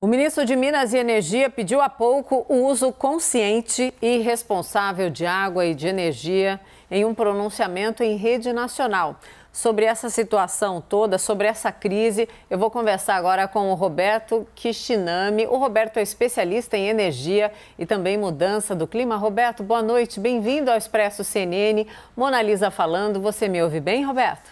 O ministro de Minas e Energia pediu há pouco o uso consciente e responsável de água e de energia em um pronunciamento em rede nacional. Sobre essa situação toda, sobre essa crise, eu vou conversar agora com o Roberto Kishinami. O Roberto é especialista em energia e também mudança do clima. Roberto, boa noite, bem-vindo ao Expresso CNN. Mona Lisa falando, você me ouve bem, Roberto?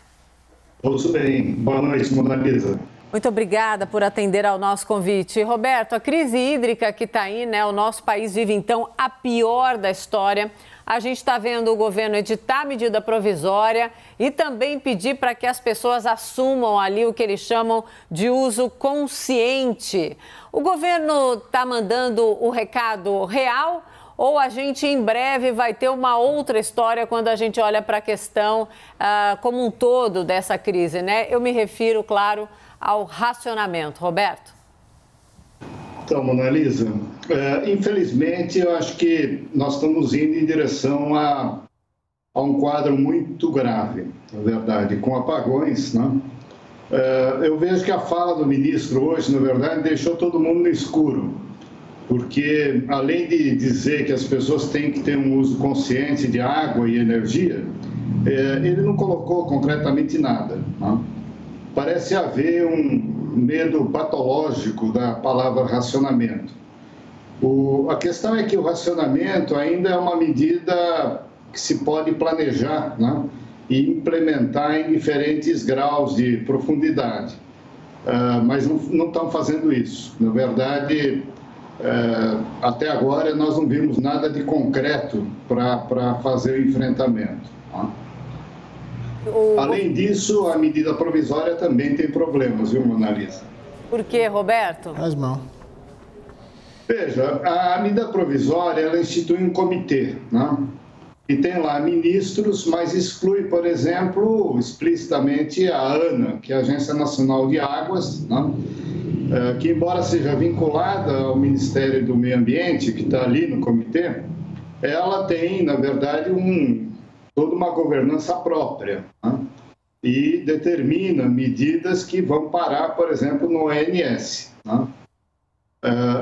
Ouço bem, boa noite, Mona Lisa. Muito obrigada por atender ao nosso convite. Roberto, a crise hídrica que está aí, né? O nosso país vive, então, a pior da história. A gente está vendo o governo editar medida provisória e também pedir para que as pessoas assumam ali o que eles chamam de uso consciente. O governo está mandando o recado real ou a gente em breve vai ter uma outra história quando a gente olha para a questão como um todo dessa crise, né? Eu me refiro, claro, ao racionamento. Roberto? Então, Mona Lisa, infelizmente eu acho que nós estamos indo em direção a um quadro muito grave, na verdade, com apagões, né? Eu vejo que a fala do ministro hoje, na verdade, deixou todo mundo no escuro, porque além de dizer que as pessoas têm que ter um uso consciente de água e energia, ele não colocou concretamente nada, né? Parece haver um medo patológico da palavra racionamento. A questão é que o racionamento ainda é uma medida que se pode planejar, né, e implementar em diferentes graus de profundidade. Mas não estão fazendo isso. Na verdade, até agora nós não vimos nada de concreto para fazer o enfrentamento, né? Além disso, a medida provisória também tem problemas, viu, Mona Lisa? Por quê, Roberto? As mãos. Veja, a medida provisória, ela institui um comitê, né? E tem lá ministros, mas exclui, por exemplo, explicitamente a ANA, que é a Agência Nacional de Águas, né? Que embora seja vinculada ao Ministério do Meio Ambiente, que está ali no comitê, ela tem, na verdade, toda uma governança própria, né? E determina medidas que vão parar, por exemplo, no ONS, né?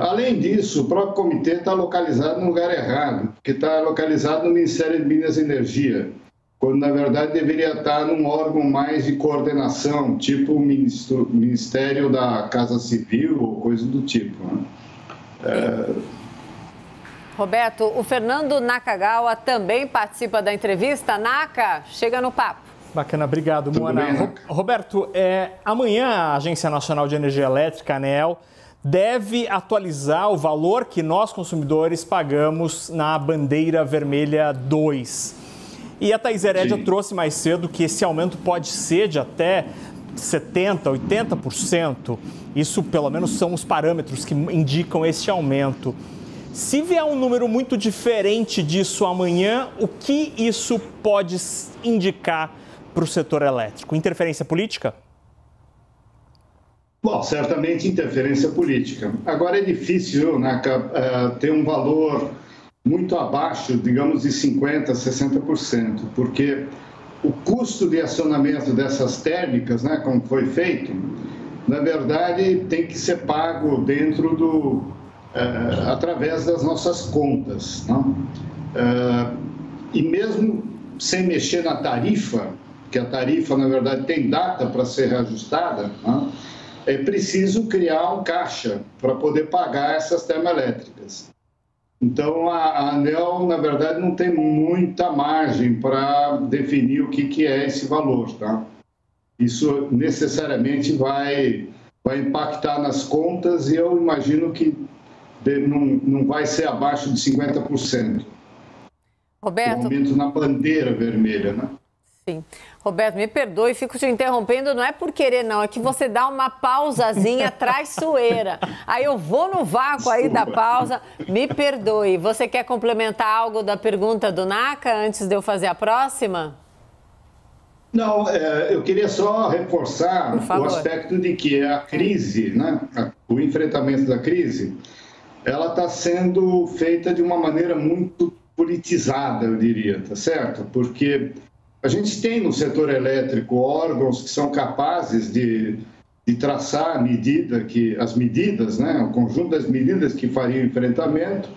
Além disso, o próprio comitê está localizado no lugar errado, porque está localizado no Ministério de Minas e Energia, quando, na verdade, deveria estar num órgão mais de coordenação, tipo o Ministério da Casa Civil ou coisa do tipo, né? Roberto, o Fernando Nakagawa também participa da entrevista. Naka, chega no papo. Bacana, obrigado, Moana. Roberto, amanhã a Agência Nacional de Energia Elétrica, ANEEL, deve atualizar o valor que nós, consumidores, pagamos na bandeira vermelha 2. E a Thaís Herédia trouxe mais cedo que esse aumento pode ser de até 70%, 80%. Isso, pelo menos, são os parâmetros que indicam esse aumento. Se vier um número muito diferente disso amanhã, o que isso pode indicar para o setor elétrico? Interferência política? Bom, certamente interferência política. Agora é difícil, né, ter um valor muito abaixo, digamos, de 50%, 60%, porque o custo de acionamento dessas térmicas, né, como foi feito, na verdade tem que ser pago dentro através das nossas contas, né? E mesmo sem mexer na tarifa, que a tarifa, na verdade, tem data para ser reajustada, né? É preciso criar um caixa para poder pagar essas termoelétricas. Então, a ANEEL, na verdade, não tem muita margem para definir o que é esse valor, tá? Isso necessariamente vai impactar nas contas e eu imagino que não vai ser abaixo de 50%. Roberto, o aumento na bandeira vermelha, né? Sim. Roberto, me perdoe, fico te interrompendo, não é por querer não, é que você dá uma pausazinha traiçoeira. Aí eu vou no vácuo aí da pausa, me perdoe. Você quer complementar algo da pergunta do Naka antes de eu fazer a próxima? Não, eu queria só reforçar o aspecto de que a crise, né, o enfrentamento da crise, ela está sendo feita de uma maneira muito politizada, eu diria, tá certo? Porque a gente tem no setor elétrico órgãos que são capazes de de traçar as medidas, né, o conjunto das medidas que fariam o enfrentamento,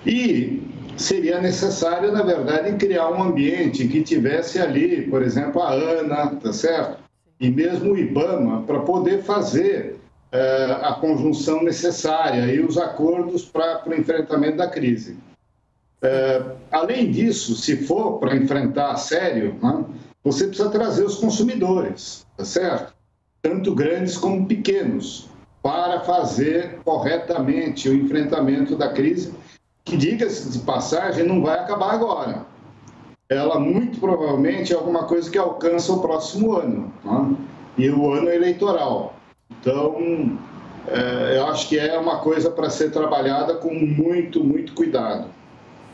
e seria necessário, na verdade, criar um ambiente que tivesse ali, por exemplo, a ANA, tá certo? E mesmo o IBAMA, para poder fazer a conjunção necessária e os acordos para o enfrentamento da crise. Além disso, se for para enfrentar a sério, né, você precisa trazer os consumidores, tá certo? Tanto grandes como pequenos, para fazer corretamente o enfrentamento da crise, que, diga-se de passagem, não vai acabar agora. Ela, muito provavelmente, é alguma coisa que alcança o próximo ano, né? E o ano eleitoral. Então, eu acho que é uma coisa para ser trabalhada com muito, muito cuidado.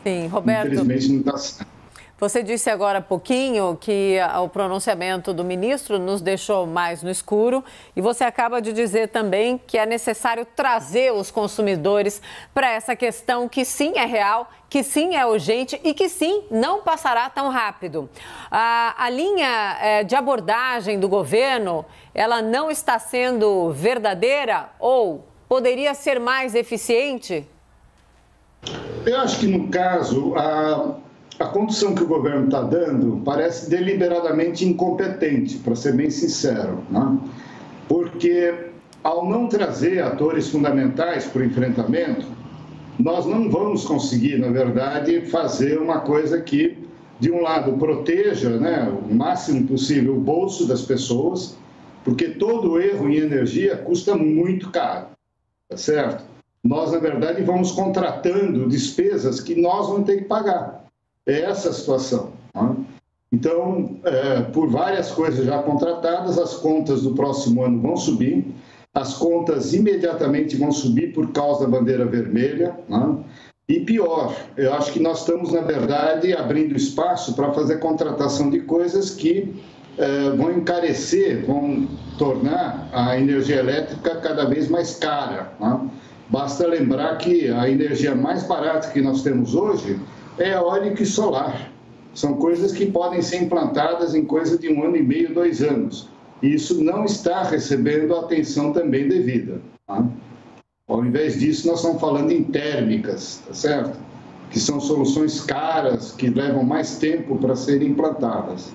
Sim, Roberto. Infelizmente, não está certo. Você disse agora há pouquinho que o pronunciamento do ministro nos deixou mais no escuro e você acaba de dizer também que é necessário trazer os consumidores para essa questão que sim é real, que sim é urgente e que sim não passará tão rápido. A linha de abordagem do governo, ela não está sendo verdadeira ou poderia ser mais eficiente? Eu acho que, no caso, a condução que o governo está dando parece deliberadamente incompetente, para ser bem sincero, né? Porque, ao não trazer atores fundamentais para o enfrentamento, nós não vamos conseguir, na verdade, fazer uma coisa que, de um lado, proteja, né, o máximo possível o bolso das pessoas, porque todo erro em energia custa muito caro, tá certo? Nós, na verdade, vamos contratando despesas que nós vamos ter que pagar. É essa a situação, né? Então, por várias coisas já contratadas, as contas do próximo ano vão subir, as contas imediatamente vão subir por causa da bandeira vermelha, né? E pior, eu acho que nós estamos, na verdade, abrindo espaço para fazer contratação de coisas que vão encarecer, vão tornar a energia elétrica cada vez mais cara, né? Basta lembrar que a energia mais barata que nós temos hoje é eólica e solar. São coisas que podem ser implantadas em coisa de 1 ano e meio, 2 anos. E isso não está recebendo a atenção também devida, tá? Ao invés disso, nós estamos falando em térmicas, tá certo? Que são soluções caras, que levam mais tempo para serem implantadas.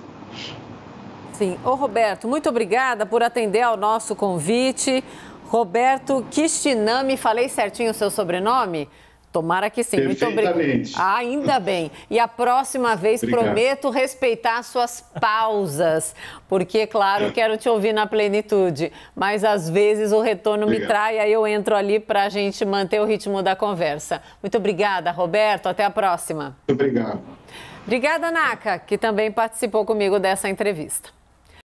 Sim. Ô, Roberto, muito obrigada por atender ao nosso convite. Roberto Kishinami, falei certinho o seu sobrenome? Tomara que sim. Muito obrigada. Ainda bem. E a próxima vez prometo respeitar suas pausas, porque, claro, quero te ouvir na plenitude. Mas, às vezes, o retorno me trai, aí eu entro ali para a gente manter o ritmo da conversa. Muito obrigada, Roberto. Até a próxima. Muito obrigado. Obrigada, Naka, que também participou comigo dessa entrevista.